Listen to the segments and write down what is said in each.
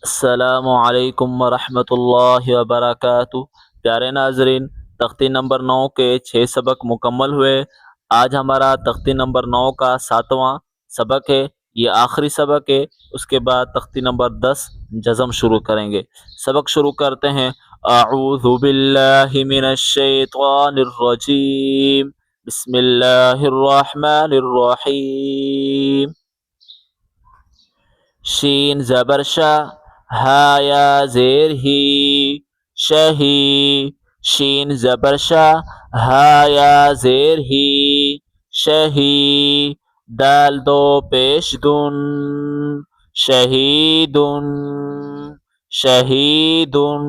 अस्सलामुअलैकुम वरहमतुल्लाहि वबरकातुहू। प्यारे नाजरीन, तख्ती नंबर 9 के 6 सबक मुकम्मल हुए। आज हमारा तख्ती नंबर 9 का 7वां सबक है। ये आखिरी सबक है। उसके बाद तख्ती नंबर 10 जज़म शुरू करेंगे। सबक शुरू करते हैं। अऊज़ु बिल्लाहि मिनश शैतानिर रजीम। बिस्मिल्लाहिर रहमानिर रहीम। शीन ज़बर शा, हा या ज़ेर ही, शही। शीन ज़बर शा, हा या ज़ेर ही, शही। दाल दो पेश दुन, शहीदुन, शहीदुन।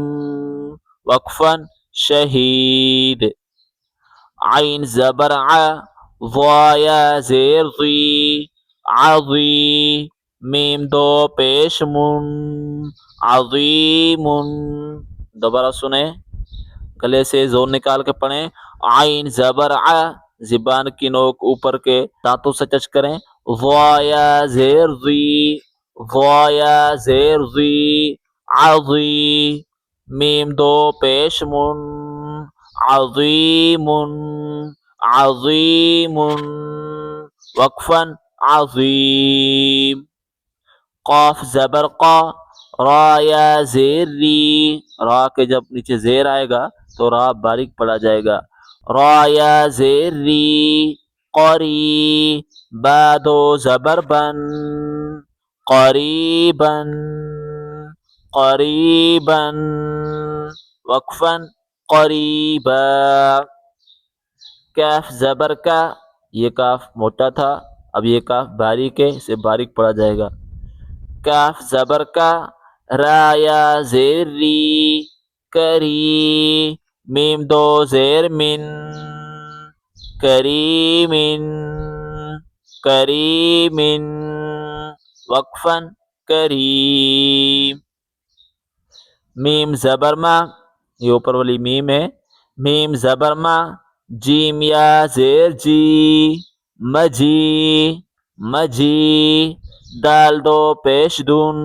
वक्फन शहीद। आइन ज़बर आ, ज़ा या ज़ेर ज़ी, आज़ी। मीम दो पेश मुन, अज़ीमुन। दोबारा सुने, गले से जोर निकाल के पढ़ें। आइन ज़बर आ, ज़बान की नोक ऊपर के दांतों से टच करें। ज़ा या ज़ेर ज़ी, ज़ा या ज़ेर ज़ी, आज़ी। मीम दो पेश मुन, अज़ीमुन, अज़ीमुन। वक्फन अज़ीम। क़ाफ ज़बर क़ा, रा या ज़ेर री। रा के जब नीचे ज़ेर आएगा तो रा बारीक पढ़ा जाएगा। रा या ज़ेर री, क़री। बा दो ज़बर बन, क़रीबन, क़रीबन। वक्फन क़रीबा। कैफ ज़बर का, ये काफ मोटा था, अब ये काफ बारीक है, इसे बारीक पढ़ा जाएगा। काफ ज़बर का, रा या ज़ेर री, करी। मीम दो ज़ेर मिन, करीमिन, करीमिन। वक्फन करीम। मीम ज़बर मा, ये ऊपर वाली मीम है। मीम ज़बर मा, जीम या ज़ेर जी, मजी, मजी। दाल दो पेश दुन,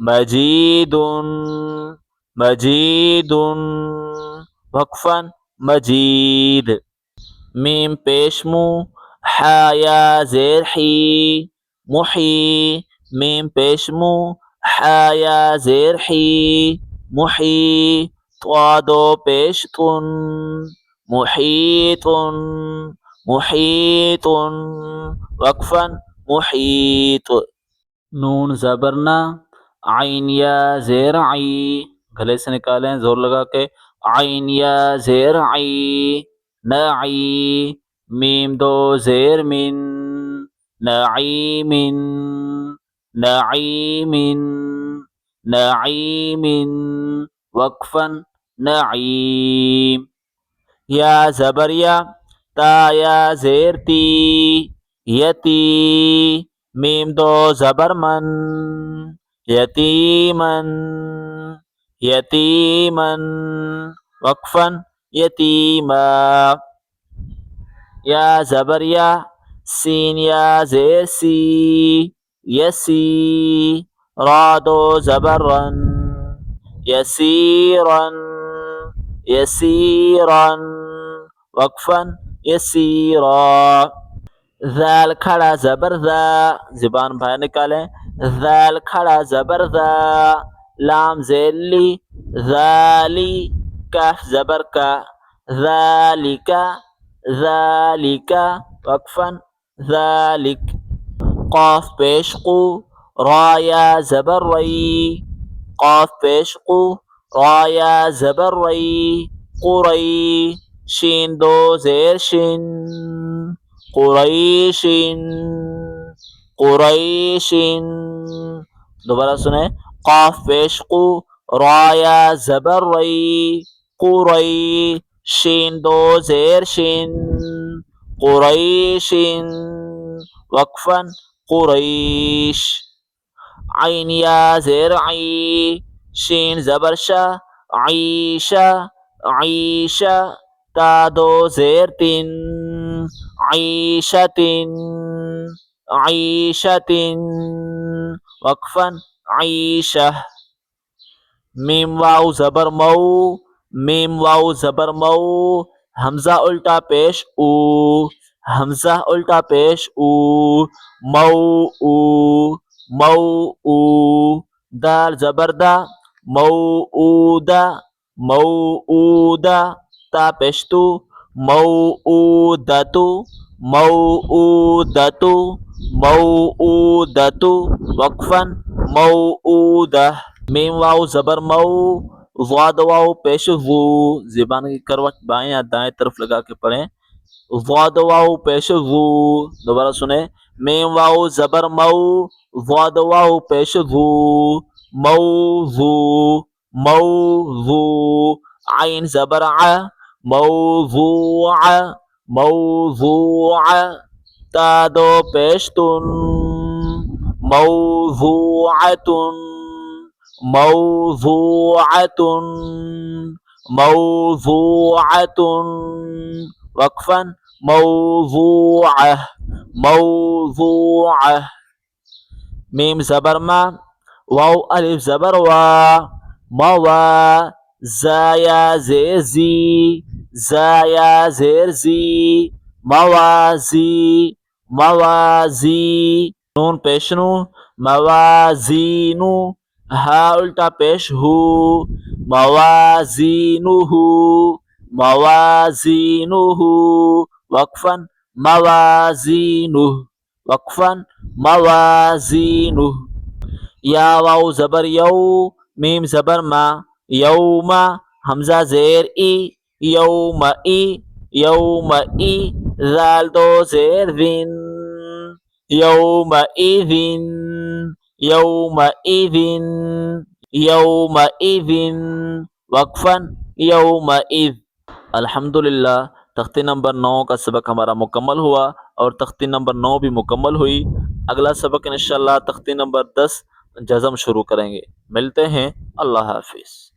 मजीदुन, मजीदुन। वक्फन मजीद। मीम पेश मु, हा या ज़ेर ही, मुही। मीम पेश मु, हा या ज़ेर ही, मुही। त्वा दो पेश तुन, मुहीतुन, मुहीतुन। वक्फन मुहीत। नून ज़बर ना, आइन या ज़ेर आई। गले से निकालें जोर लगा के। आइन या ज़ेर आई, नई। मीम दो ज़ेर मिन, नईमिन, नईमिन, नईमिन। वक्फन नईम। या ज़बर या, ता या ज़ेर ती, यती। मीम दो ज़बर मन, यतीमन, यतीमन। वक्फन यतीमा। या ज़बर या, सीन या ज़ेर सी, यसी। रा दो ज़बर रन, यसीरन, यसीरन। वक्फन यसीरा। ज़ाल खड़ा ज़बर ज़ा, ज़बान बाहर निकालें। ज़ाल खड़ा ज़बर ज़ा, लाम ज़ेर ली, ज़ाली। काफ ज़बर का, ज़ालिका, ज़ालिका। वक्फन ज़ालिक। क़ाफ पेश क़ु, रा या ज़बर रई। क़ाफ पेश क़ु, रा या ज़बर रई, क़ुरई। शीन दो ज़ेर शिन, क़ुरैशिन, क़ुरैशिन। दोबारा सुने। क़ाफ पेश क़ु, रा या ज़बर रई, क़ुरई। शीन दो ज़ेर शिन, क़ुरैशिन। वक्फन क़ुरैश। आइन या ज़ेर आई, शीन ज़बर शा, आईशा, आईशा। ता दो ज़ेर तिन, आईशतिन, आईशतिन। वक्फन आयशा। मीम वाव जबर मऊ, मीम वाव जबर मऊ, हमजा उल्टा पेश ऊ, हमजा उल्टा पेश ऊ, मऊ ऊ, मऊ ऊ। दाल जबरदा, मऊ ऊदा, मऊ ऊदा, ता पेश तू, मऊ ऊदतु, मऊ ऊदतु, मऊ ऊदतु। वक्फन मऊ ऊदा। मीम वाव जबर मऊ, वाद वाव पेश वो, ज़बान की करवट बाएं या दाएं तरफ लगा के पढ़ें। वाद वाव पेश वो, दोबारा सुने। मीम वाव जबर मऊ, वाद वाव पेश वो, मऊ वो, मऊ वो। आइन जबर आ, मौज़ूअ, मौज़ूअ। ता दो पेश तुन, मौज़ूअतुन, मौज़ूअतुन, मौज़ूअतुन। वक्फन मौज़ूअ, मौज़ूअ। मीम जबर मा, वाव अलिफ जबर वा, मवा। जाया जेर जी, जाया जेर जी, मवाजी, मवाजी। नून पेश नू, मवाजीनु। हा उल्टा पेश हु, मवाजीनुहु, मवाजीनुहु। वक्फन मवाजीनुह, वक्फन मवाजीनुह। या वाव जबर यऊ, मीम जबर मा, यौमा। हमजा जेर ई, यौम ई, यौम ई। जाल दो जेर विन, यौम इविन, यौम इविन, यौम इविन। वक्फन यौम इव। अल्हम्दुलिल्लाह, तख्ती नंबर 9 का सबक हमारा मुकम्मल हुआ और तख्ती नंबर 9 भी मुकम्मल हुई। अगला सबक इंशाअल्लाह तख्ती नंबर 10 जज़म शुरू करेंगे। मिलते हैं, अल्लाह हाफिज़।